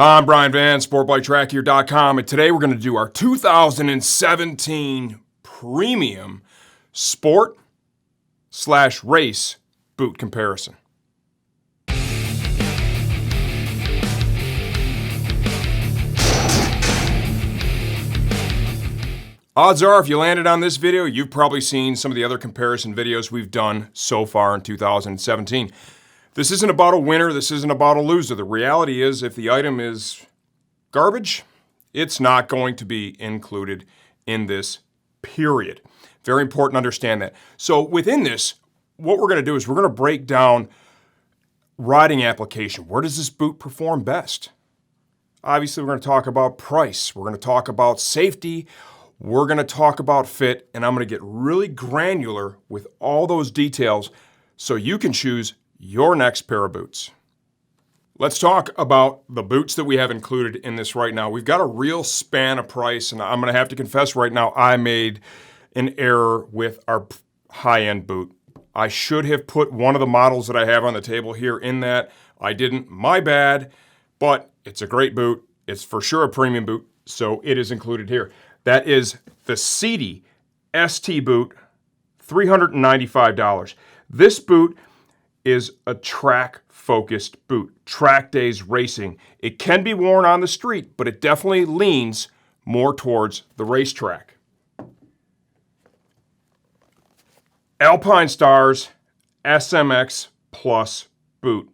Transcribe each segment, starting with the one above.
Hi, I'm Brian Van, SportbikeTrackGear.com, and today we're going to do our 2017 Premium Sport/Race boot comparison. Odds are, if you landed on this video, you've probably seen some of the other comparison videos we've done so far in 2017. This isn't about a winner, this isn't about a loser. The reality is, if the item is garbage, it's not going to be included in this period. Very important to understand that. So within this, what we're going to do is we're going to break down riding application. Where does this boot perform best? Obviously, we're going to talk about price. We're going to talk about safety. We're going to talk about fit, and I'm going to get really granular with all those details so you can choose your next pair of boots. Let's talk about the boots that we have included in this right now. We've got a real span of price, and I'm going to have to confess right now I made an error with our high-end boot. I should have put one of the models that I have on the table here in that. I didn't. My bad, but it's a great boot. It's for sure a premium boot, so it is included here. That is the Sidi ST boot, $395. This boot is a track-focused boot. Track days racing. It can be worn on the street, but it definitely leans more towards the racetrack. Alpinestars SMX Plus boot,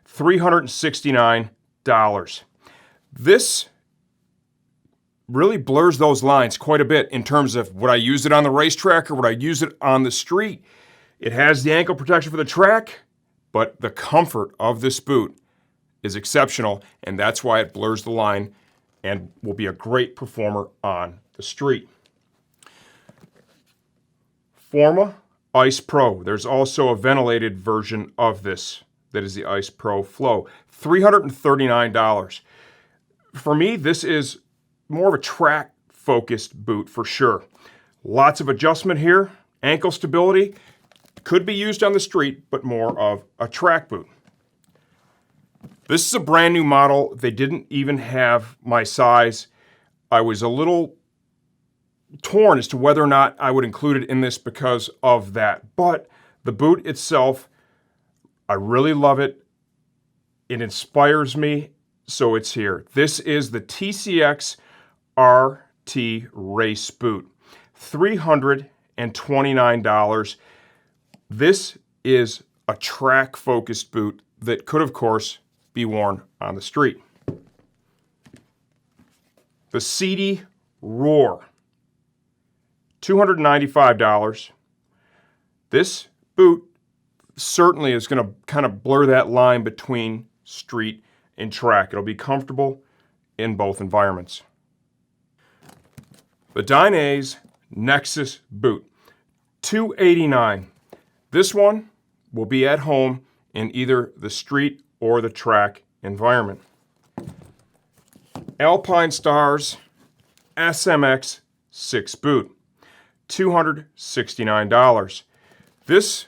$369. This really blurs those lines quite a bit in terms of would I use it on the racetrack or would I use it on the street. It has the ankle protection for the track, but the comfort of this boot is exceptional, and that's why it blurs the line and will be a great performer on the street. Forma Ice Pro. There's also a ventilated version of this that is the Ice Pro Flow. $339. For me, this is more of a track-focused boot for sure. Lots of adjustment here. Ankle stability. Could be used on the street, but more of a track boot. This is a brand new model. They didn't even have my size. I was a little torn as to whether or not I would include it in this because of that. But the boot itself, I really love it. It inspires me, so it's here. This is the TCX RT-Race boot. $329. This is a track-focused boot that could, of course, be worn on the street. The Sidi Roar, $295. This boot certainly is going to kind of blur that line between street and track. It'll be comfortable in both environments. The Dainese Nexus boot, $289. This one will be at home in either the street or the track environment. Alpinestars SMX-6 boot, $269. This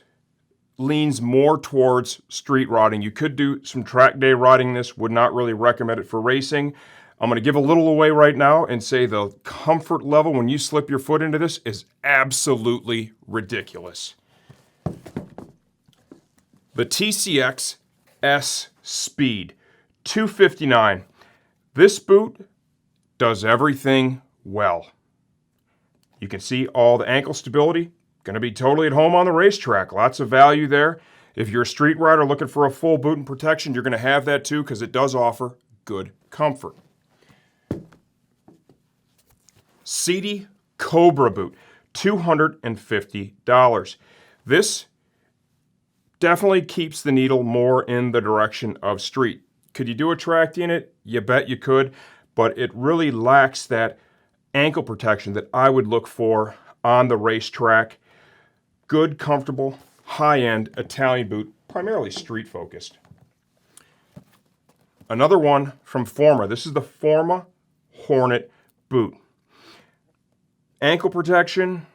leans more towards street riding. You could do some track day riding this, would not really recommend it for racing. I'm going to give a little away right now and say the comfort level when you slip your foot into this is absolutely ridiculous. The TCX S-Speed, $259. This boot does everything well. You can see all the ankle stability. Going to be totally at home on the racetrack. Lots of value there. If you're a street rider looking for a full boot and protection, you're going to have that too because it does offer good comfort. Sidi Cobra boot, $250. This definitely keeps the needle more in the direction of street. Could you do a track in it? You bet you could, but it really lacks that ankle protection that I would look for on the racetrack. Good, comfortable, high-end Italian boot, primarily street-focused. Another one from Forma. This is the Forma Hornet boot. Ankle protection,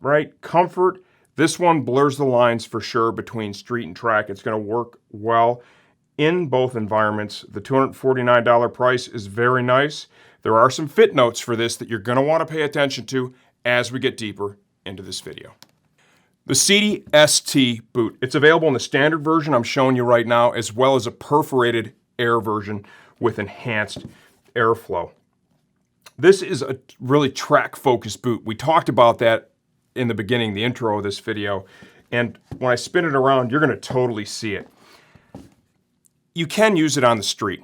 right? Comfort. This one blurs the lines for sure between street and track. It's going to work well in both environments. The $249 price is very nice. There are some fit notes for this that you're going to want to pay attention to as we get deeper into this video. The Sidi ST boot. It's available in the standard version I'm showing you right now, as well as a perforated air version with enhanced airflow. This is a really track-focused boot. We talked about that in the beginning, the intro of this video, and when I spin it around, you're going to totally see it. You can use it on the street,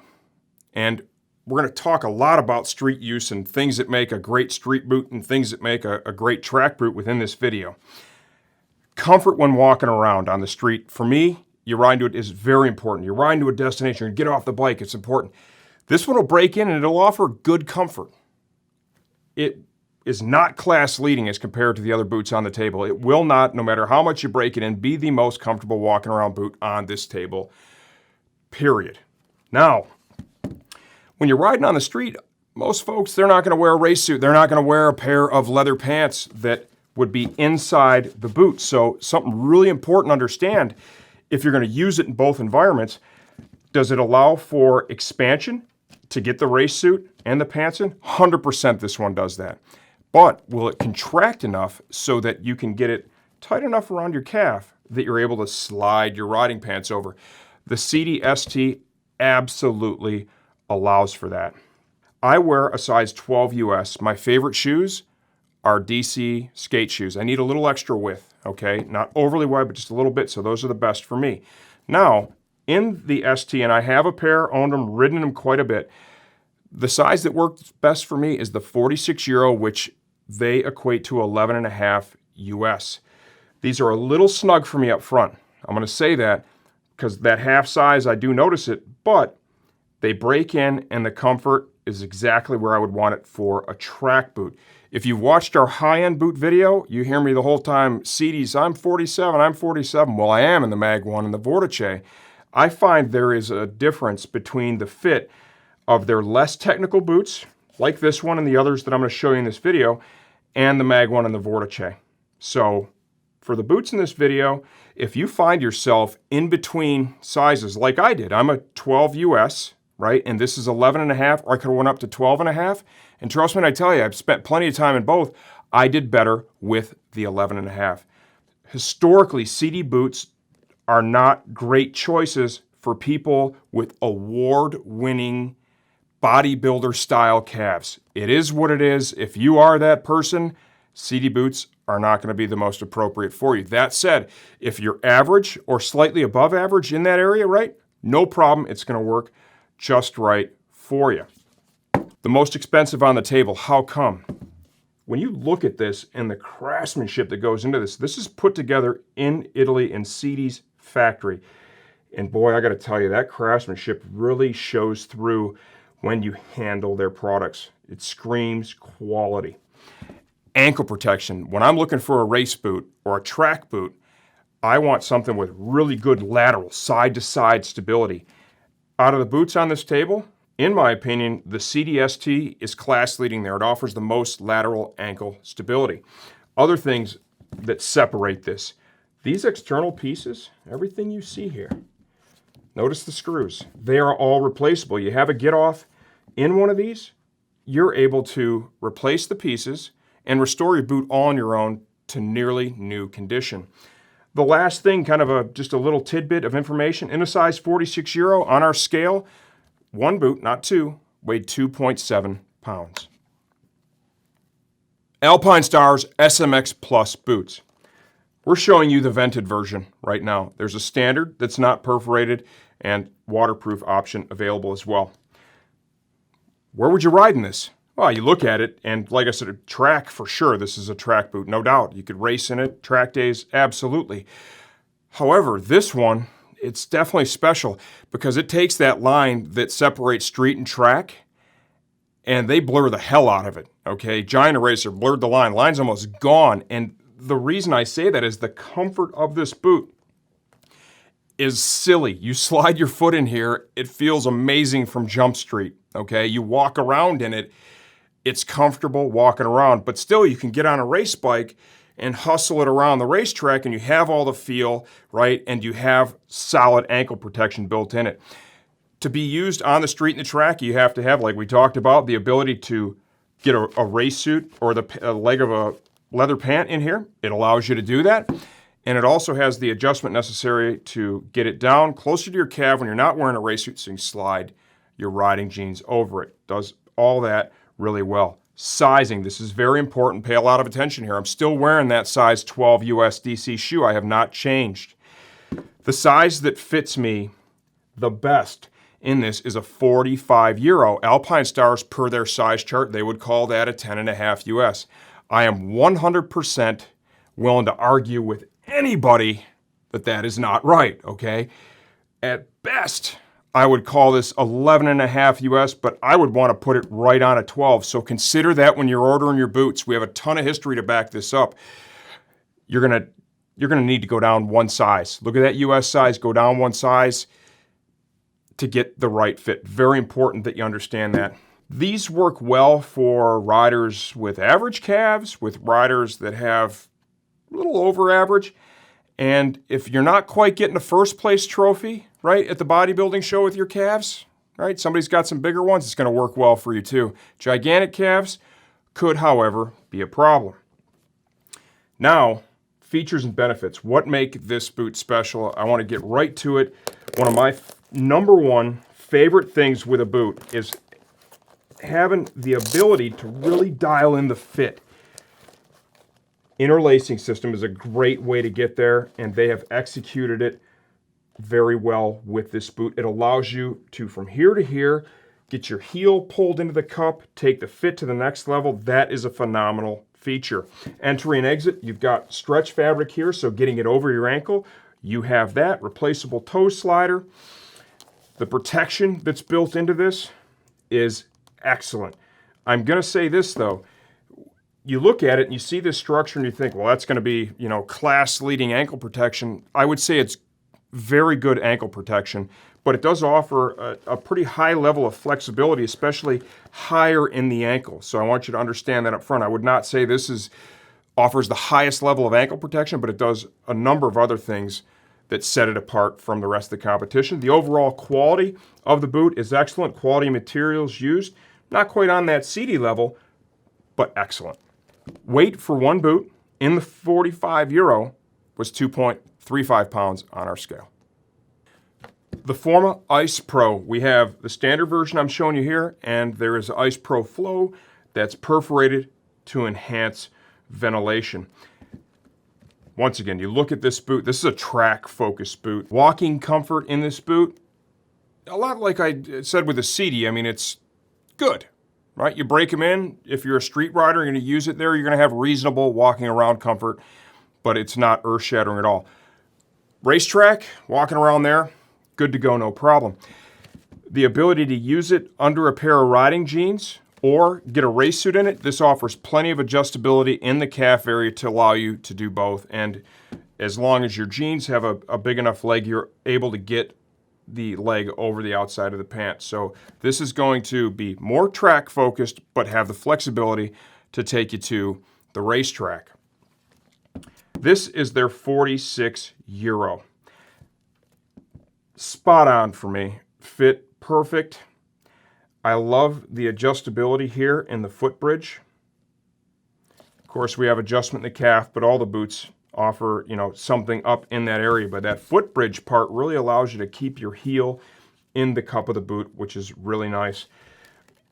and we're going to talk a lot about street use and things that make a great street boot and things that make a great track boot within this video. Comfort when walking around on the street. For me, you ride into it is very important. You're riding to a destination, you get off the bike, it's important. This one will break in and it'll offer good comfort. It is not class leading as compared to the other boots on the table. It will not, no matter how much you break it in, be the most comfortable walking around boot on this table, period. Now, when you're riding on the street, most folks, they're not going to wear a race suit. They're not going to wear a pair of leather pants that would be inside the boot. So something really important to understand, if you're going to use it in both environments, does it allow for expansion to get the race suit and the pants in? 100% this one does that. But will it contract enough so that you can get it tight enough around your calf that you're able to slide your riding pants over? The Sidi ST absolutely allows for that. I wear a size 12 US. My favorite shoes are DC skate shoes. I need a little extra width, okay? Not overly wide, but just a little bit, so those are the best for me. Now, in the ST, and I have a pair, owned them, ridden them quite a bit, the size that works best for me is the 46 Euro, which they equate to 11.5 US. These are a little snug for me up front. I'm going to say that because that half size, I do notice it, but they break in and the comfort is exactly where I would want it for a track boot. If you've watched our high-end boot video, you hear me the whole time, Sidis, I'm 47, I'm 47. Well, I am in the Mag 1 and the Vortice. I find there is a difference between the fit of their less technical boots, like this one and the others that I'm going to show you in this video, and the Mag 1 and the Vortice. So for the boots in this video, if you find yourself in between sizes like I did, I'm a 12 US, right? And this is 11.5, or I could have went up to 12.5. And trust me when I tell you, I've spent plenty of time in both. I did better with the 11.5. Historically, Sidi boots are not great choices for people with award-winning bodybuilder style calves. It is what it is. If you are that person, Sidi boots are not going to be the most appropriate for you. That said, if you're average or slightly above average in that area, right, no problem. It's going to work just right for you. The most expensive on the table, how come? When you look at this and the craftsmanship that goes into this, this is put together in Italy in Sidi's factory. And boy, I got to tell you, that craftsmanship really shows through when you handle their products. It screams quality. Ankle protection. When I'm looking for a race boot or a track boot, I want something with really good lateral, side-to-side stability. Out of the boots on this table, in my opinion, the Sidi ST is class leading there. It offers the most lateral ankle stability. Other things that separate this, these external pieces, everything you see here, notice the screws. They are all replaceable. You have a get off in one of these, you're able to replace the pieces and restore your boot all on your own to nearly new condition. The last thing, kind of just a little tidbit of information, in a size 46 Euro on our scale, one boot, not two, weighed 2.7 pounds. Alpinestars SMX Plus boots. We're showing you the vented version right now. There's a standard that's not perforated and waterproof option available as well. Where would you ride in this? Well, you look at it, and like I said, a track for sure. This is a track boot, no doubt. You could race in it, track days, absolutely. However, this one, it's definitely special because it takes that line that separates street and track, and they blur the hell out of it, okay? Giant Eraser blurred the line. Line's almost gone, and the reason I say that is the comfort of this boot is silly. You slide your foot in here, it feels amazing from Jump Street, okay? You walk around in it, it's comfortable walking around, but still you can get on a race bike and hustle it around the racetrack, and you have all the feel, right? And you have solid ankle protection built in it. To be used on the street and the track, you have to have, like we talked about, the ability to get a race suit or the leg of a leather pant in here. It allows you to do that. And it also has the adjustment necessary to get it down closer to your calf when you're not wearing a race suit, so you can slide your riding jeans over it. Does all that really well. Sizing, this is very important. Pay a lot of attention here. I'm still wearing that size 12 US DC shoe. I have not changed. The size that fits me the best in this is a 45 Euro. Alpinestars, per their size chart, they would call that a 10.5 US. I am 100% willing to argue with anybody that that is not right, okay? At best, I would call this 11.5 US, but I would want to put it right on a 12. So consider that when you're ordering your boots. We have a ton of history to back this up. You're gonna need to go down one size. Look at that US size, go down one size to get the right fit. Very important that you understand that. These work well for riders with average calves, with riders that have a little over average. And if you're not quite getting a first place trophy, right, at the bodybuilding show with your calves, right, somebody's got some bigger ones, it's going to work well for you too. Gigantic calves could, however, be a problem. Now, features and benefits. What make this boot special? I want to get right to it. One of my number one favorite things with a boot is having the ability to really dial in the fit. Interlacing system is a great way to get there, and they have executed it very well with this boot. It allows you to, from here to here, get your heel pulled into the cup, take the fit to the next level. That is a phenomenal feature. Entry and exit, you've got stretch fabric here, so getting it over your ankle, you have that. Replaceable toe slider. The protection that's built into this is excellent. I'm going to say this, though. You look at it and you see this structure and you think, well, that's going to be, you know, class-leading ankle protection. I would say it's very good ankle protection, but it does offer a pretty high level of flexibility, especially higher in the ankle. So I want you to understand that up front. I would not say this offers the highest level of ankle protection, but it does a number of other things that set it apart from the rest of the competition. The overall quality of the boot is excellent. Quality materials used, not quite on that Sidi level, but excellent. Weight for one boot in the 45 Euro was 2.35 pounds on our scale. The Forma Ice Pro, we have the standard version I'm showing you here, and there is Ice Pro Flow that's perforated to enhance ventilation. Once again, you look at this boot, this is a track-focused boot. Walking comfort in this boot, a lot like I said with the Sidi, I mean, it's good. Right? You break them in. If you're a street rider, you're going to use it there. You're going to have reasonable walking around comfort, but it's not earth-shattering at all. Racetrack, walking around there, good to go, no problem. The ability to use it under a pair of riding jeans or get a race suit in it, this offers plenty of adjustability in the calf area to allow you to do both. And as long as your jeans have a big enough leg, you're able to get the leg over the outside of the pants. So this is going to be more track focused, but have the flexibility to take you to the racetrack. This is their 46 Euro. Spot on for me. Fit perfect. I love the adjustability here in the foot bridge. Of course, we have adjustment in the calf, but all the boots offer, you know, something up in that area, but that foot bridge part really allows you to keep your heel in the cup of the boot, which is really nice.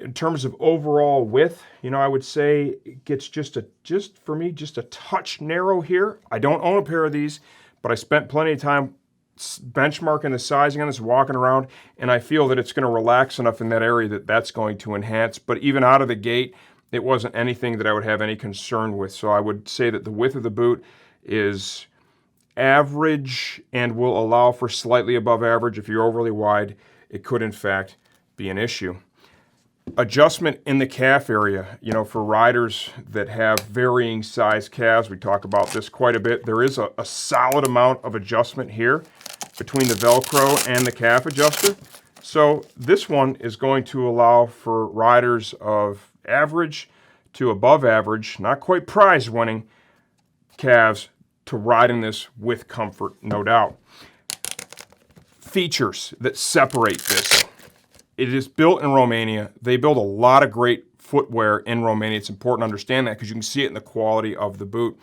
In terms of overall width, you know, I would say it gets just for me, just a touch narrow here. I don't own a pair of these, but I spent plenty of time benchmarking the sizing on this, walking around, and I feel that it's going to relax enough in that area that that's going to enhance. But even out of the gate, it wasn't anything that I would have any concern with. So I would say that the width of the boot is average and will allow for slightly above average. If you're overly wide, it could in fact be an issue. Adjustment in the calf area, you know, for riders that have varying size calves, we talk about this quite a bit. There is a solid amount of adjustment here between the Velcro and the calf adjuster. So this one is going to allow for riders of average to above average, not quite prize winning, calves to ride in this with comfort, no doubt. Features that separate this. It is built in Romania. They build a lot of great footwear in Romania. It's important to understand that because you can see it in the quality of the boot.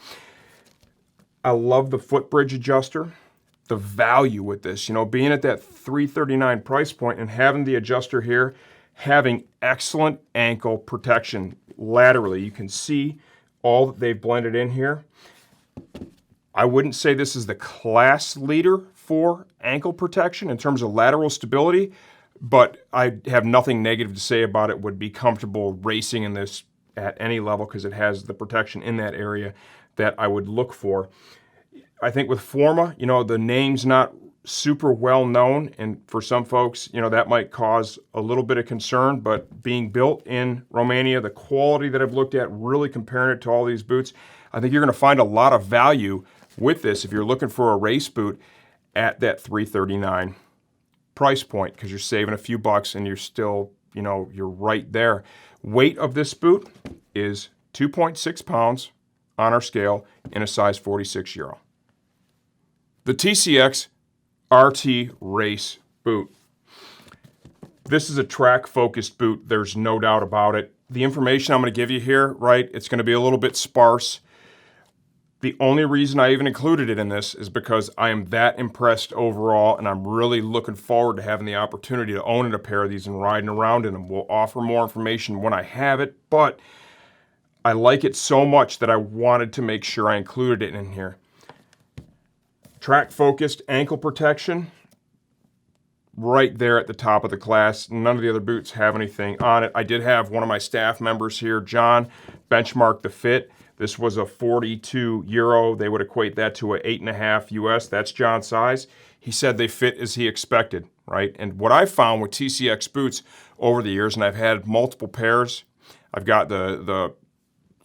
I love the foot bridge adjuster. The value with this, you know, being at that $339 price point and having the adjuster here, having excellent ankle protection laterally. You can see all that they've blended in here. I wouldn't say this is the class leader for ankle protection in terms of lateral stability, but I have nothing negative to say about it. Would be comfortable racing in this at any level because it has the protection in that area that I would look for. I think with Forma, you know, the name's not super well known, and for some folks, you know, that might cause a little bit of concern, but being built in Romania, the quality that I've looked at, really comparing it to all these boots, I think you're going to find a lot of value with this if you're looking for a race boot at that $339 price point, because you're saving a few bucks and you're still, you know, you're right there. Weight of this boot is 2.6 pounds on our scale in a size 46 Euro. The TCX RT-Race boot. This is a track-focused boot. There's no doubt about it. The information I'm going to give you here, right, it's going to be a little bit sparse. The only reason I even included it in this is because I am that impressed overall, and I'm really looking forward to having the opportunity to own a pair of these and riding around in them. We'll offer more information when I have it, but I like it so much that I wanted to make sure I included it in here. Track-focused ankle protection, right there at the top of the class. None of the other boots have anything on it. I did have one of my staff members here, John, benchmark the fit. This was a 42 Euro. They would equate that to a 8.5 US. That's John's size. He said they fit as he expected, right? And what I found with TCX boots over the years, and I've had multiple pairs. I've got the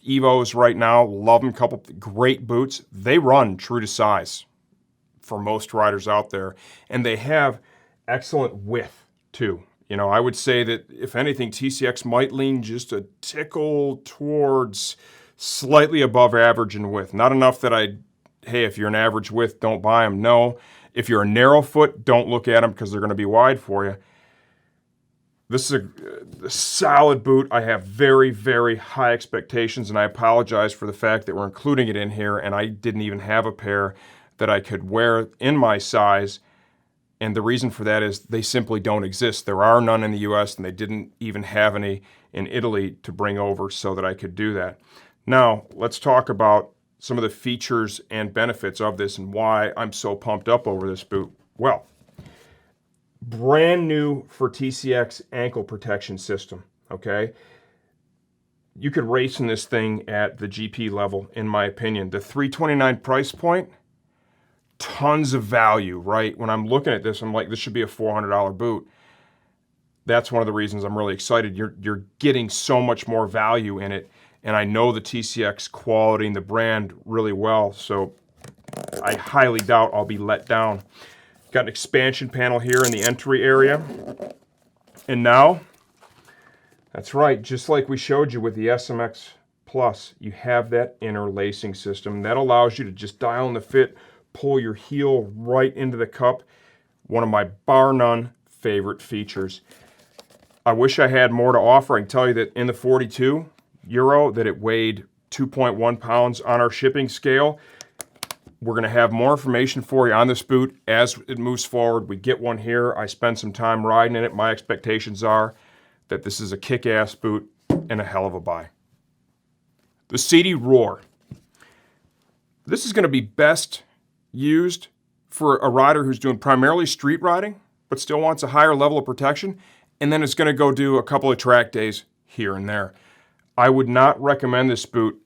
Evos right now. Love them. Couple great boots. They run true to size for most riders out there, and they have excellent width too. You know, I would say that if anything, TCX might lean just a tickle towards slightly above average in width. Not enough that hey, if you're an average width, don't buy them. No. If you're a narrow foot, don't look at them because they're going to be wide for you. This is a solid boot. I have very, very high expectations, and I apologize for the fact that we're including it in here, and I didn't even have a pair that I could wear in my size, and the reason for that is they simply don't exist. There are none in the US, and they didn't even have any in Italy to bring over so that I could do that. Now, let's talk about some of the features and benefits of this and why I'm so pumped up over this boot. Well, brand new for TCX ankle protection system, okay? You could race in this thing at the GP level, in my opinion. The $329 price point, tons of value, right? When I'm looking at this, I'm like, this should be a $400 boot. That's one of the reasons I'm really excited. You're getting so much more value in it, and I know the TCX quality and the brand really well, so I highly doubt I'll be let down. Got an expansion panel here in the entry area, and now, that's right, just like we showed you with the SMX Plus, you have that interlacing system. That allows you to just dial in the fit, pull your heel right into the cup. One of my bar none favorite features. I wish I had more to offer. I can tell you that in the 42 Euro that it weighed 2.1 pounds on our shipping scale. We're going to have more information for you on this boot as it moves forward. We get one here. I spend some time riding in it. My expectations are that this is a kick-ass boot and a hell of a buy. The Sidi Roar. This is going to be best used for a rider who's doing primarily street riding, but still wants a higher level of protection, and then it's going to go do a couple of track days here and there. I would not recommend this boot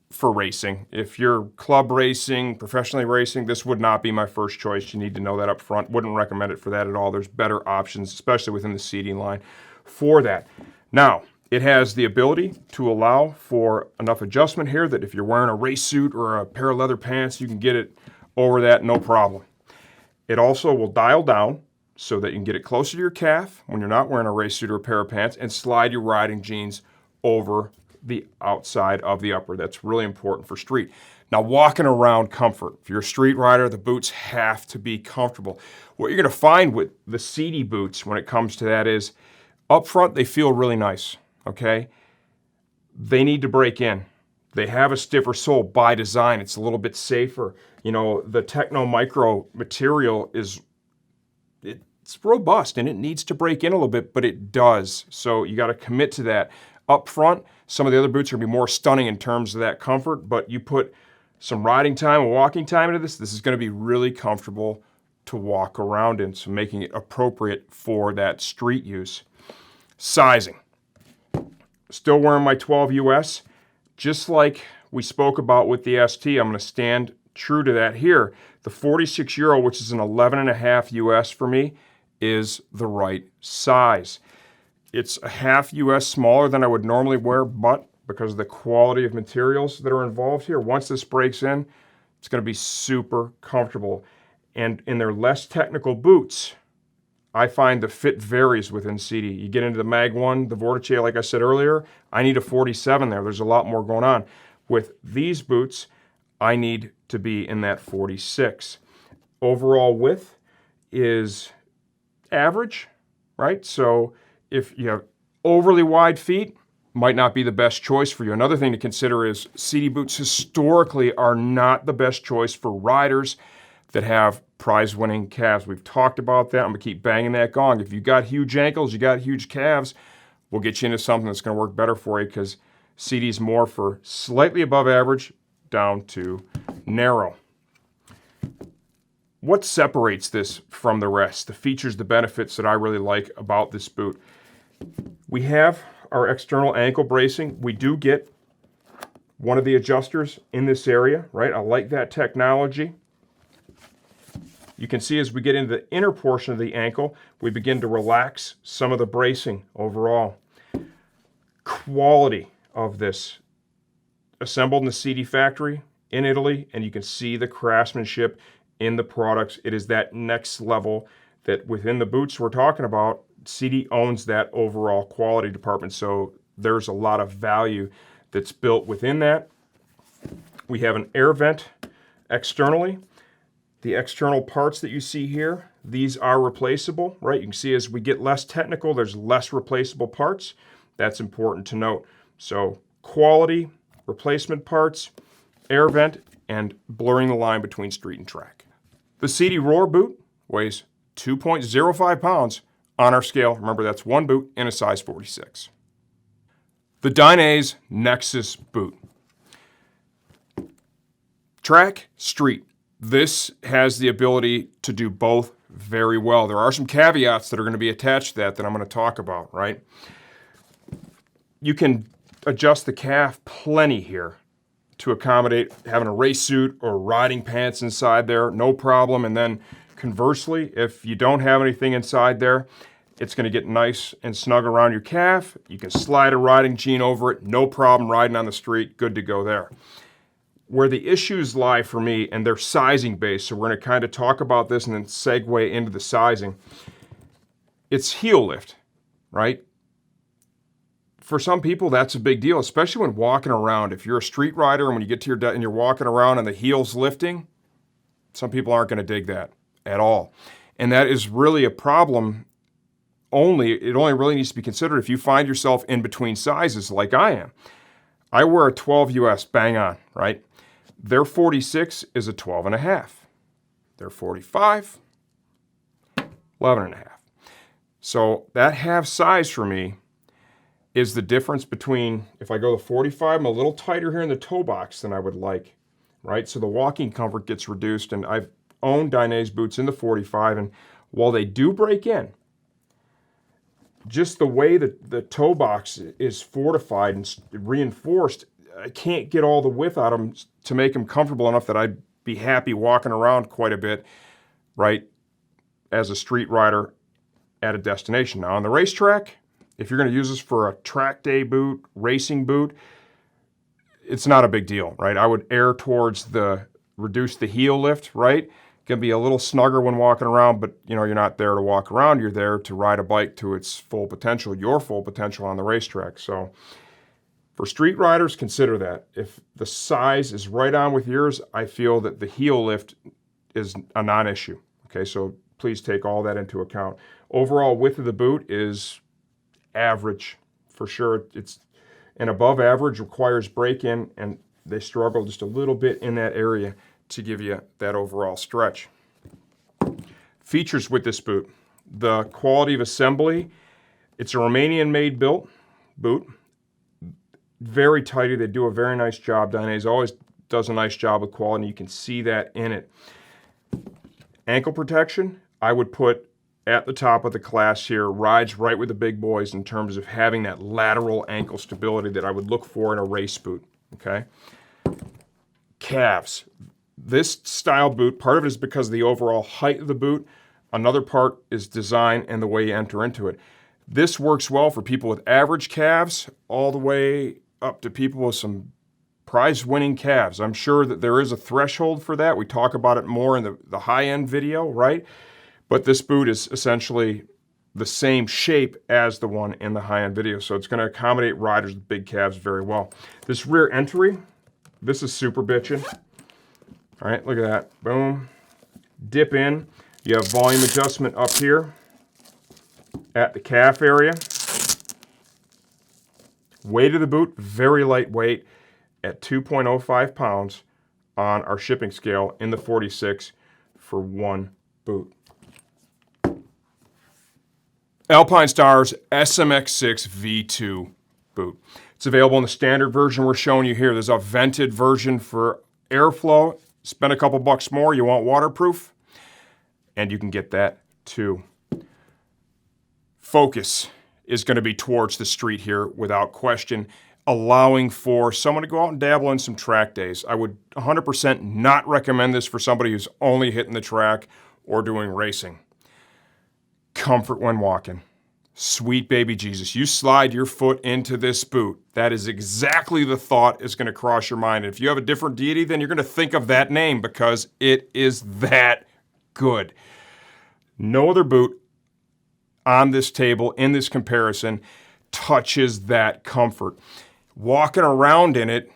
for racing. If you're club racing, professionally racing, this would not be my first choice. You need to know that up front. Wouldn't recommend it for that at all. There's better options, especially within the Sidi line for that. Now, it has the ability to allow for enough adjustment here that if you're wearing a race suit or a pair of leather pants, you can get it over that, no problem. It also will dial down so that you can get it closer to your calf when you're not wearing a race suit or a pair of pants and slide your riding jeans over the outside of the upper. That's really important for street. Now, walking around comfort. If you're a street rider, the boots have to be comfortable. What you're going to find with the Sidi boots when it comes to that is, up front, they feel really nice, okay? They need to break in. They have a stiffer sole by design. It's a little bit safer. You know, the Techno Micro material it's robust and it needs to break in a little bit, but it does. So you got to commit to that. Up front, some of the other boots are going to be more stunning in terms of that comfort, but you put some riding time and walking time into this is going to be really comfortable to walk around in, so making it appropriate for that street use. Sizing. Still wearing my 12 US. Just like we spoke about with the ST, I'm going to stand true to that here. The 46 Euro, which is an 11.5 US for me, is the right size. It's a half US smaller than I would normally wear, but because of the quality of materials that are involved here, once this breaks in, it's going to be super comfortable. And in their less technical boots, I find the fit varies within Sidi. You get into the Mag 1, the Vortice, like I said earlier, I need a 47 there. There's a lot more going on. With these boots, I need to be in that 46. Overall width is average, right? So if you have overly wide feet, might not be the best choice for you. Another thing to consider is Sidi boots historically are not the best choice for riders that have prize-winning calves. We've talked about that. I'm going to keep banging that gong. If you got huge ankles, you got huge calves, we'll get you into something that's going to work better for you, because Sidi's more for slightly above average down to narrow. What separates this from the rest? The features, the benefits that I really like about this boot. We have our external ankle bracing. We do get one of the adjusters in this area, right? I like that technology. You can see as we get into the inner portion of the ankle, we begin to relax some of the bracing overall. Quality of this. Assembled in the Sidi factory in Italy, and you can see the craftsmanship in the products. It is that next level that within the boots we're talking about, Sidi owns that overall quality department, so there's a lot of value that's built within that. We have an air vent externally. The external parts that you see here, these are replaceable, right? You can see as we get less technical, there's less replaceable parts. That's important to note. So quality, replacement parts, air vent, and blurring the line between street and track. The Sidi Roar boot weighs 2.05 pounds on our scale. Remember, that's one boot in a size 46. The Dainese Nexus boot. Track, street. This has the ability to do both very well. There are some caveats that are going to be attached to that I'm going to talk about, right? You can adjust the calf plenty here to accommodate having a race suit or riding pants inside there, no problem. And then conversely, if you don't have anything inside there, it's going to get nice and snug around your calf. You can slide a riding jean over it, no problem riding on the street, good to go there. Where the issues lie for me, and they're sizing based, so we're going to kind of talk about this and then segue into the sizing. It's heel lift, right? For some people, that's a big deal, especially when walking around. If you're a street rider and when you get to your and you're walking around and the heel's lifting, some people aren't going to dig that at all. And that is really a problem. It only really needs to be considered if you find yourself in between sizes like I am. I wear a 12 US, bang on, right? Their 46 is a 12.5. Their 45, 11.5. So that half size for me is the difference between, if I go to 45, I'm a little tighter here in the toe box than I would like, right? So the walking comfort gets reduced, and I've owned Dainese boots in the 45, and while they do break in, just the way that the toe box is fortified and reinforced, I can't get all the width out of them to make them comfortable enough that I'd be happy walking around quite a bit, right, as a street rider at a destination. Now, on the racetrack, if you're going to use this for a track day boot, racing boot, it's not a big deal, right? I would err towards reduce the heel lift, right? It can be a little snugger when walking around, but you're not there to walk around. You're there to ride a bike to its full potential, your full potential on the racetrack. So For street riders, consider that. If the size is right on with yours, I feel that the heel lift is a non-issue. Okay, so please take all that into account. Overall width of the boot is average for sure. It's an above average, requires break-in, and they struggle just a little bit in that area to give you that overall stretch. Features with this boot. The quality of assembly. It's a Romanian-made boot. Very tidy. They do a very nice job. Dainese always does a nice job with quality, and you can see that in it. Ankle protection, I would put at the top of the class here, rides right with the big boys in terms of having that lateral ankle stability that I would look for in a race boot, okay? Calves. This style boot, part of it is because of the overall height of the boot. Another part is design and the way you enter into it. This works well for people with average calves all the way up to people with some prize-winning calves. I'm sure that there is a threshold for that. We talk about it more in the high-end video, right? But this boot is essentially the same shape as the one in the high-end video, so it's going to accommodate riders with big calves very well. This rear entry, this is super bitchin'. All right, look at that. Boom. Dip in. You have volume adjustment up here at the calf area. Weight of the boot, very lightweight at 2.05 pounds on our shipping scale in the 46 for one boot. Alpinestars SMX-6 V2 boot. It's available in the standard version we're showing you here. There's a vented version for airflow. Spend a couple bucks more, you want waterproof, and you can get that too. Focus is going to be towards the street here without question, allowing for someone to go out and dabble in some track days. I would 100% not recommend this for somebody who's only hitting the track or doing racing. Comfort when walking. Sweet baby Jesus, you slide your foot into this boot. That is exactly the thought is going to cross your mind. If you have a different deity, then you're going to think of that name because it is that good. No other boot on this table in this comparison touches that comfort. Walking around in it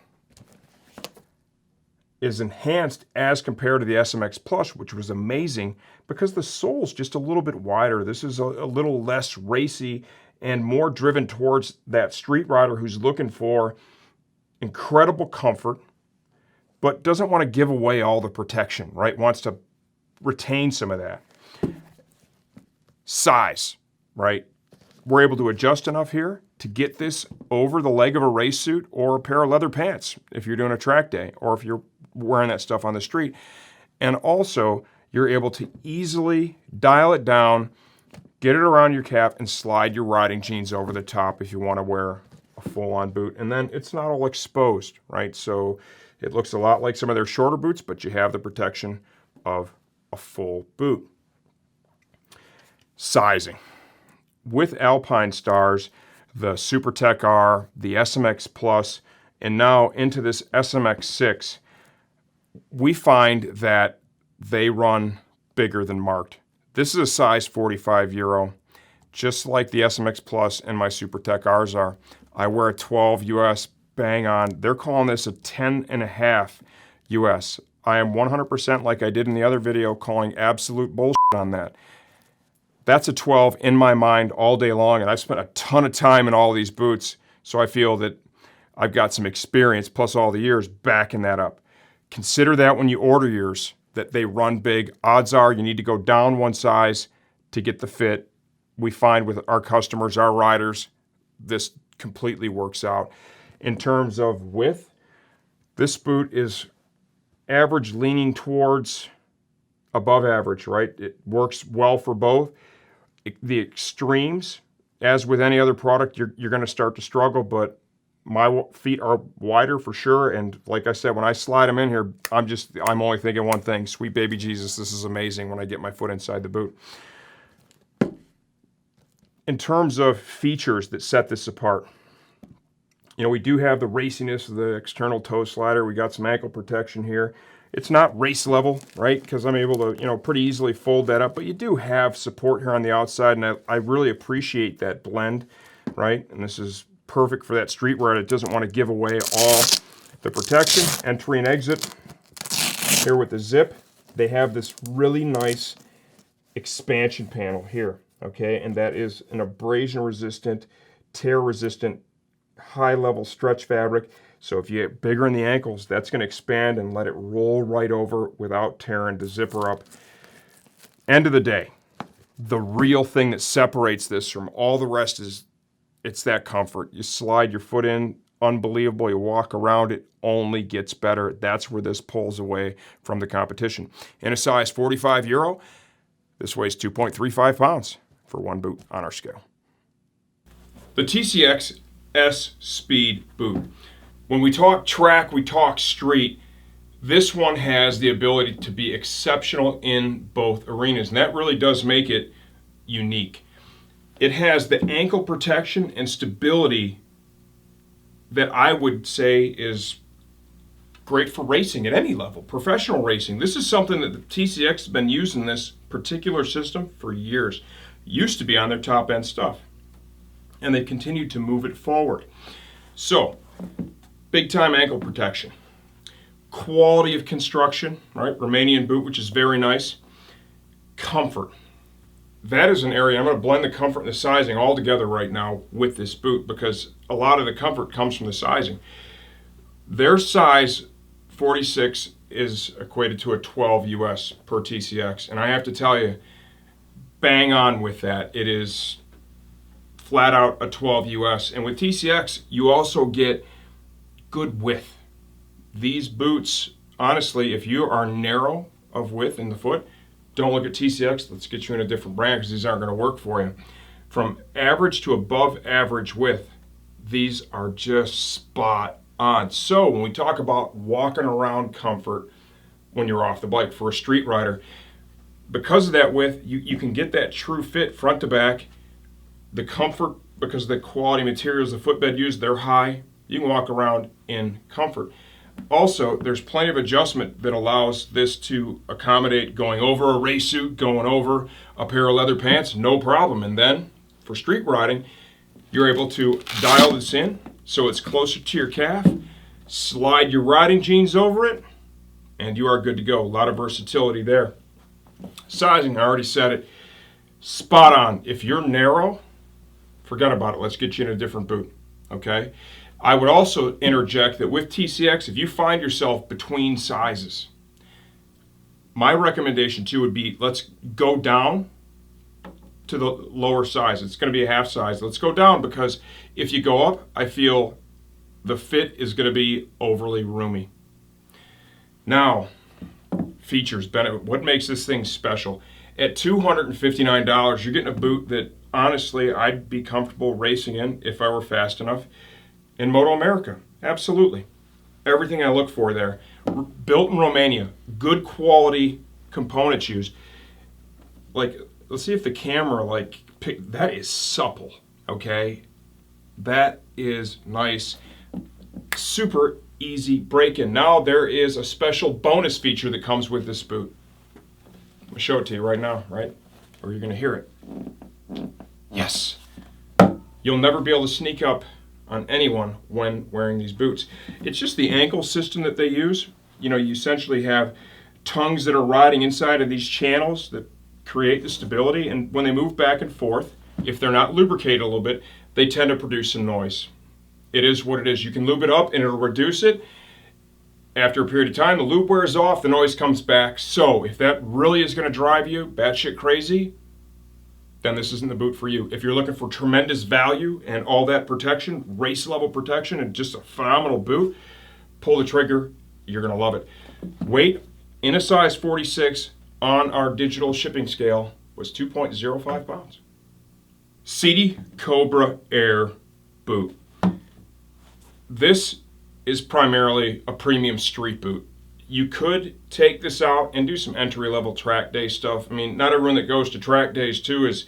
is enhanced as compared to the SMX Plus, which was amazing because the sole's just a little bit wider. This is a little less racy and more driven towards that street rider who's looking for incredible comfort, but doesn't want to give away all the protection, right? Wants to retain some of that. Size, right? We're able to adjust enough here to get this over the leg of a race suit or a pair of leather pants if you're doing a track day or if you're wearing that stuff on the street. And also, you're able to easily dial it down, get it around your calf, and slide your riding jeans over the top if you want to wear a full-on boot. And then it's not all exposed, right? So it looks a lot like some of their shorter boots, but you have the protection of a full boot. Sizing. With Alpinestars, the SuperTech R, the SMX Plus, and now into this SMX-6, we find that they run bigger than marked. This is a size 45 Euro, just like the SMX Plus and my SuperTech Rs are. I wear a 12 US bang on. They're calling this a 10.5 US. I am 100% like I did in the other video calling absolute bullshit on that. That's a 12 in my mind all day long, and I've spent a ton of time in all these boots, so I feel that I've got some experience plus all the years backing that up. Consider that when you order yours, that they run big. Odds are you need to go down one size to get the fit. We find with our customers, our riders, this completely works out. In terms of width, this boot is average leaning towards above average, right? It works well for both. The extremes, as with any other product, you're going to start to struggle, but my feet are wider for sure, and like I said, when I slide them in here, I'm only thinking one thing: sweet baby Jesus, this is amazing when I get my foot inside the boot. In terms of features that set this apart, you know, we do have the raciness of the external toe slider. We got some ankle protection here. It's not race level, right? Because I'm able to, you know, pretty easily fold that up, but you do have support here on the outside, and I really appreciate that blend, right? And this is perfect for that street rider that doesn't want to give away all the protection. Entry and exit here with the zip. They have this really nice expansion panel here, okay, and that is an abrasion resistant, tear resistant, high level stretch fabric. So if you get bigger in the ankles, that's going to expand and let it roll right over without tearing the zipper up. End of the day, the real thing that separates this from all the rest is it's that comfort. You slide your foot in, unbelievable. You walk around, it only gets better. That's where this pulls away from the competition. In a size 45 Euro, this weighs 2.35 pounds for one boot on our scale. The TCX S-Speed boot. When we talk track, we talk street. This one has the ability to be exceptional in both arenas, and that really does make it unique. It has the ankle protection and stability that I would say is great for racing at any level, professional racing. This is something that the TCX has been using this particular system for years. Used to be on their top end stuff, and they continued to move it forward. So, big time ankle protection. Quality of construction, right? Premiuim boot, which is very nice. Comfort. That is an area, I'm going to blend the comfort and the sizing all together right now with this boot because a lot of the comfort comes from the sizing. Their size 46 is equated to a 12 US per TCX, and I have to tell you, bang on with that. It is flat out a 12 US, and with TCX, you also get good width. These boots, honestly, if you are narrow of width in the foot, don't look at TCX. Let's get you in a different brand because these aren't going to work for you. From average to above average width, these are just spot on. So when we talk about walking around comfort when you're off the bike for a street rider, because of that width, you can get that true fit front to back. The comfort, because of the quality materials the footbed used, they're high. You can walk around in comfort. Also, there's plenty of adjustment that allows this to accommodate going over a race suit, going over a pair of leather pants, no problem. And then for street riding, you're able to dial this in so it's closer to your calf, slide your riding jeans over it, and you are good to go. A lot of versatility there. Sizing, I already said it, spot on. If you're narrow, forget about it. Let's get you in a different boot, okay? I would also interject that with TCX, if you find yourself between sizes, my recommendation too would be let's go down to the lower size. It's going to be a half size. Let's go down because if you go up, I feel the fit is going to be overly roomy. Now, features, what makes this thing special? At $259, you're getting a boot that honestly I'd be comfortable racing in if I were fast enough. In Moto America, absolutely. Everything I look for there. Built in Romania, good quality components used. Like, let's see if the camera, that is supple, okay? That is nice. Super easy break-in. Now there is a special bonus feature that comes with this boot. I'm gonna show it to you right now, right? Or you're gonna hear it. Yes. You'll never be able to sneak up on anyone when wearing these boots. It's just the ankle system that they use. You know, you essentially have tongues that are riding inside of these channels that create the stability, and when they move back and forth, if they're not lubricated a little bit, they tend to produce some noise. It is what it is. You can lube it up and it'll reduce it. After a period of time, the lube wears off, the noise comes back. So if that really is going to drive you batshit crazy, then this isn't the boot for you. If you're looking for tremendous value and all that protection, race level protection, and just a phenomenal boot, pull the trigger, you're gonna love it. Weight in a size 46 on our digital shipping scale was 2.05 pounds. Sidi Cobra Air boot. This is primarily a premium street boot. You could take this out and do some entry-level track day stuff. I mean, not everyone that goes to track days too is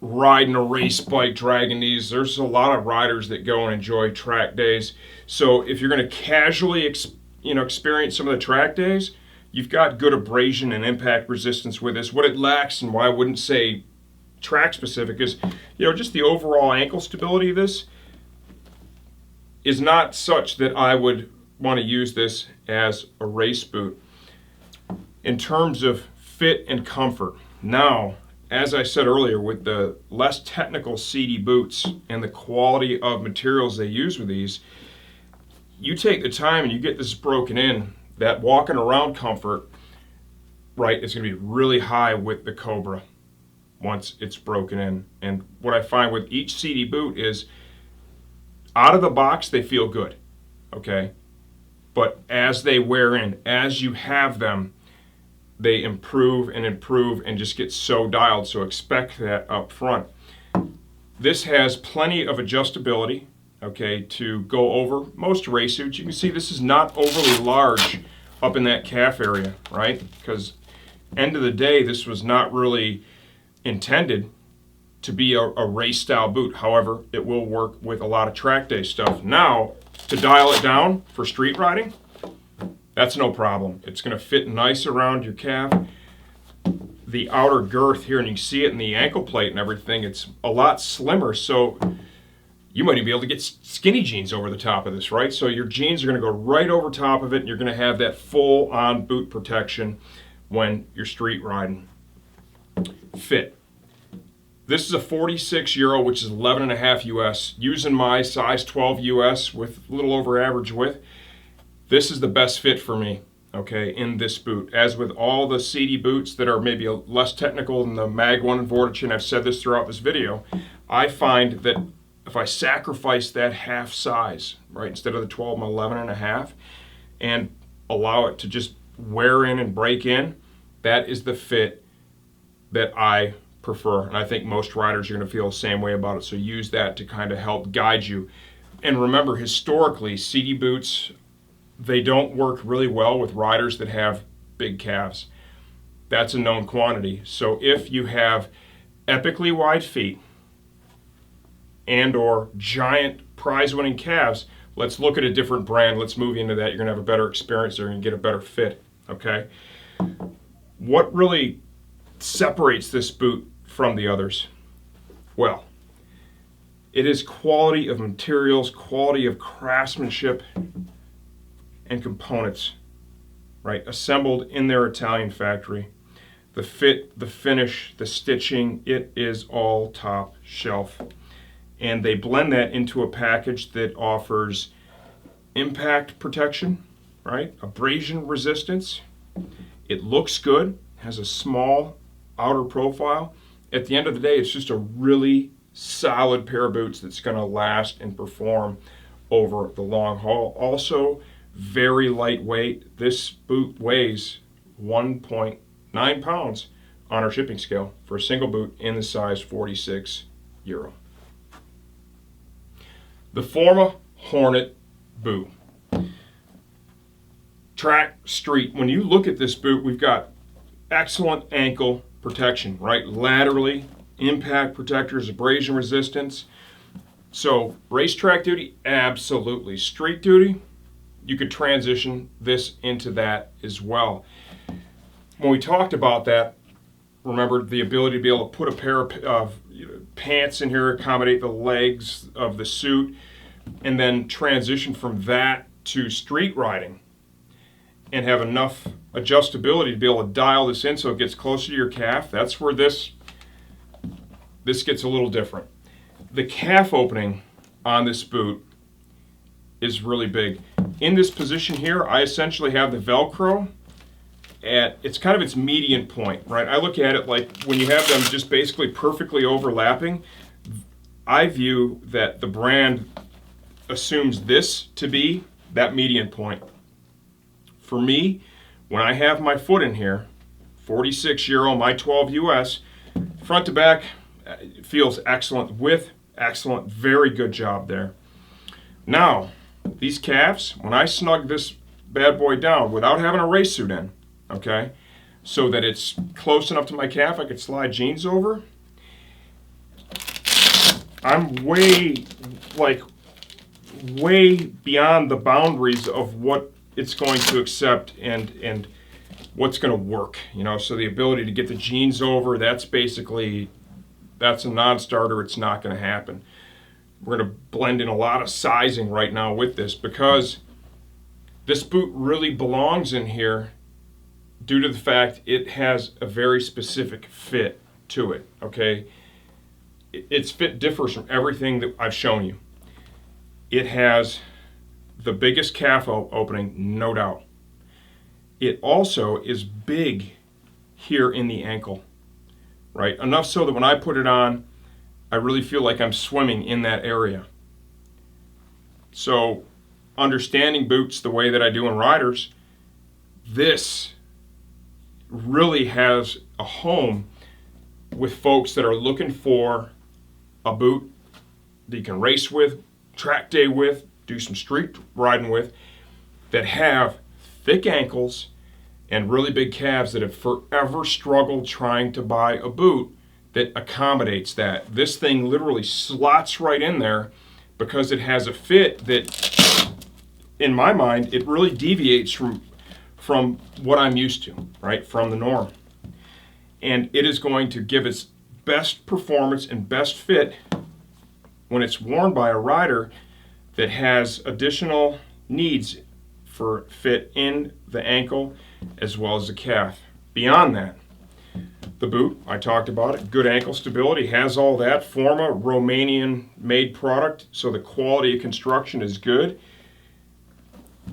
riding a race bike, dragging these. There's a lot of riders that go and enjoy track days. So if you're going to casually experience some of the track days, you've got good abrasion and impact resistance with this. What it lacks, and why I wouldn't say track specific, is just the overall ankle stability of this. is not such that I would want to use this as a race boot. In terms of fit and comfort, now, as I said earlier, with the less technical Sidi boots and the quality of materials they use with these, you take the time and you get this broken in, that walking around comfort, right, is going to be really high with the Cobra once it's broken in. And what I find with each Sidi boot is, out of the box, they feel good, okay? But as they wear in, as you have them, they improve and just get so dialed, so expect that up front. This has plenty of adjustability, okay, to go over most race suits. You can see this is not overly large up in that calf area, right? Because end of the day, this was not really intended to be a race style boot. However, it will work with a lot of track day stuff. Now, to dial it down for street riding, that's no problem. It's going to fit nice around your calf. The outer girth here, and you can see it in the ankle plate and everything, it's a lot slimmer, so you might even be able to get skinny jeans over the top of this, right? So your jeans are going to go right over top of it, and you're going to have that full-on boot protection when you're street riding. Fit. This is a 46 euro, which is 11.5 US. Using my size 12 US with a little over average width, this is the best fit for me, okay, in this boot. As with all the Sidi boots that are maybe less technical than the Mag 1 and Vortich, and I've said this throughout this video, I find that if I sacrifice that half size, right, instead of the 12, I'm 11.5, and allow it to just wear in and break in, that is the fit that I prefer. And I think most riders are going to feel the same way about it. So use that to kind of help guide you. And remember, historically, Sidi boots, they don't work really well with riders that have big calves. That's a known quantity. So if you have epically wide feet and or giant prize-winning calves, let's look at a different brand. Let's move into that. You're going to have a better experience there and get a better fit, okay? What really separates this boot from the others? Well, it is quality of materials, quality of craftsmanship and components, right? Assembled in their Italian factory. The fit, the finish, the stitching, it is all top shelf. And they blend that into a package that offers impact protection, right? Abrasion resistance. It looks good, has a small outer profile. At the end of the day, it's just a really solid pair of boots that's going to last and perform over the long haul. Also, very lightweight. This boot weighs 1.9 pounds on our shipping scale for a single boot in the size 46 euro. The Forma Hornet boot. Track, street. When you look at this boot, we've got excellent ankle protection, right? Laterally, impact protectors, abrasion resistance. So racetrack duty, absolutely. Street duty, you could transition this into that as well. When we talked about that, remember the ability to be able to put a pair of pants in here, accommodate the legs of the suit, and then transition from that to street riding and have enough adjustability to be able to dial this in so it gets closer to your calf. That's where this gets a little different. The calf opening on this boot is really big. In this position here, I essentially have the Velcro at, it's kind of its median point, right? I look at it like when you have them just basically perfectly overlapping, I view that the brand assumes this to be that median point. For me, when I have my foot in here, 46 euro, my 12 US, front to back, feels excellent. Width, excellent. Very good job there. Now, these calves, when I snug this bad boy down without having a race suit in, okay, so that it's close enough to my calf I could slide jeans over, I'm way beyond the boundaries of what it's going to accept and what's going to work, you know. So the ability to get the jeans over, that's a non-starter. It's not going to happen. We're going to blend in a lot of sizing right now with this because this boot really belongs in here due to the fact it has a very specific fit to it, okay? Its fit differs from everything that I've shown you. It has the biggest calf opening, no doubt. It also is big here in the ankle, right? Enough so that when I put it on, I really feel like I'm swimming in that area. So, understanding boots the way that I do in riders, this really has a home with folks that are looking for a boot that you can race with, track day with, do some street riding with, that have thick ankles and really big calves that have forever struggled trying to buy a boot that accommodates that. This thing literally slots right in there because it has a fit that, in my mind, it really deviates from what I'm used to, right, from the norm. And it is going to give its best performance and best fit when it's worn by a rider that has additional needs for fit in the ankle as well as the calf. Beyond that, the boot, I talked about it, good ankle stability, has all that. Forma, Romanian made product, so the quality of construction is good.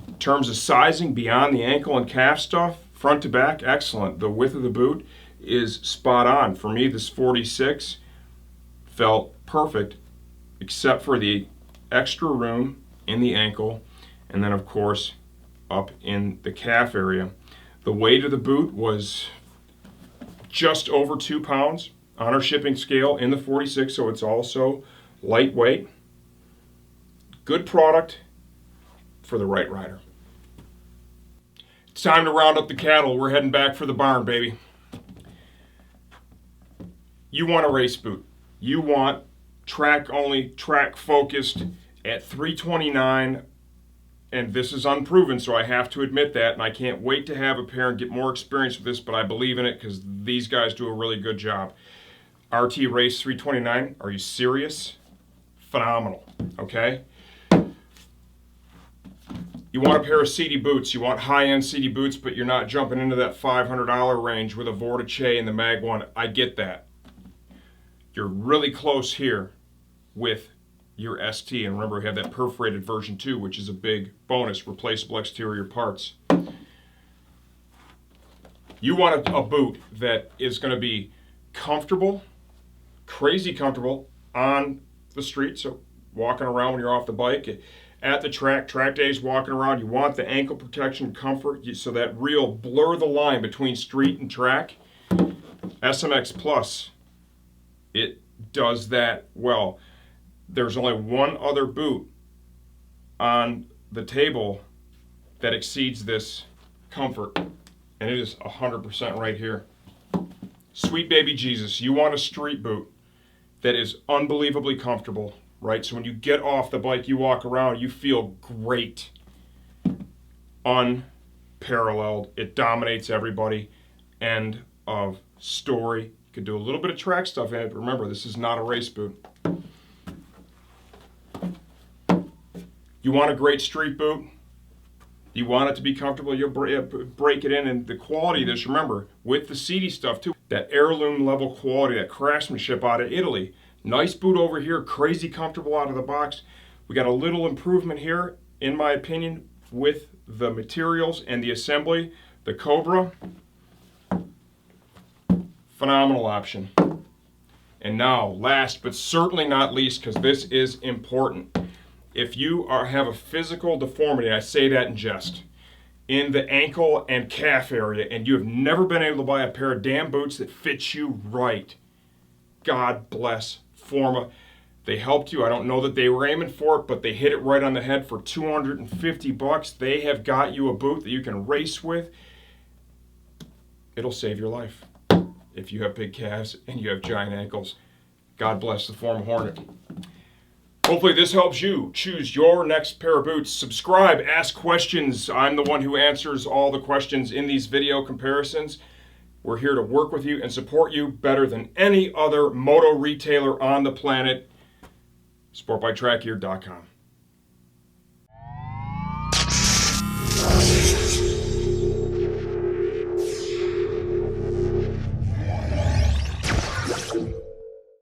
In terms of sizing, beyond the ankle and calf stuff, front to back, excellent. The width of the boot is spot on. For me, this 46 felt perfect, except for the extra room in the ankle, and then of course up in the calf area. The weight of the boot was just over 2 pounds on our shipping scale in the 46, so it's also lightweight. Good product for the right rider. It's time to round up the cattle. We're heading back for the barn, baby. You want a race boot. You want track only, track focused at $329, and this is unproven, so I have to admit that, and I can't wait to have a pair and get more experience with this, but I believe in it because these guys do a really good job. RT-Race $329, are you serious? Phenomenal, okay? You want a pair of Sidi boots, you want high-end Sidi boots, but you're not jumping into that $500 range with a Vortice and the Mag 1. I get that. You're really close here with your ST, and remember we have that perforated version 2, which is a big bonus, replaceable exterior parts. You want a boot that is going to be comfortable, crazy comfortable on the street, so walking around when you're off the bike, at the track days, walking around, you want the ankle protection, comfort, so that real blur the line between street and track. SMX Plus, it does that well. There's only one other boot on the table that exceeds this comfort, and it is 100% right here. Sweet baby Jesus, you want a street boot that is unbelievably comfortable, right? So when you get off the bike, you walk around, you feel great. Unparalleled. It dominates everybody. End of story. You could do a little bit of track stuff in it, but remember, this is not a race boot. You want a great street boot? You want it to be comfortable, you'll break it in, and the quality of this, remember, with the Sidi stuff too, that heirloom level quality, that craftsmanship out of Italy. Nice boot over here, crazy comfortable out of the box. We got a little improvement here, in my opinion, with the materials and the assembly. The Cobra, phenomenal option. And now, last but certainly not least, because this is important, if you have a physical deformity, I say that in jest, in the ankle and calf area, and you have never been able to buy a pair of damn boots that fit you right, God bless Forma. They helped you. I don't know that they were aiming for it, but they hit it right on the head for $250. They have got you a boot that you can race with. It'll save your life if you have big calves and you have giant ankles. God bless the Forma Hornet. Hopefully this helps you choose your next pair of boots. Subscribe, ask questions. I'm the one who answers all the questions in these video comparisons. We're here to work with you and support you better than any other moto retailer on the planet. sportbiketrackgear.com.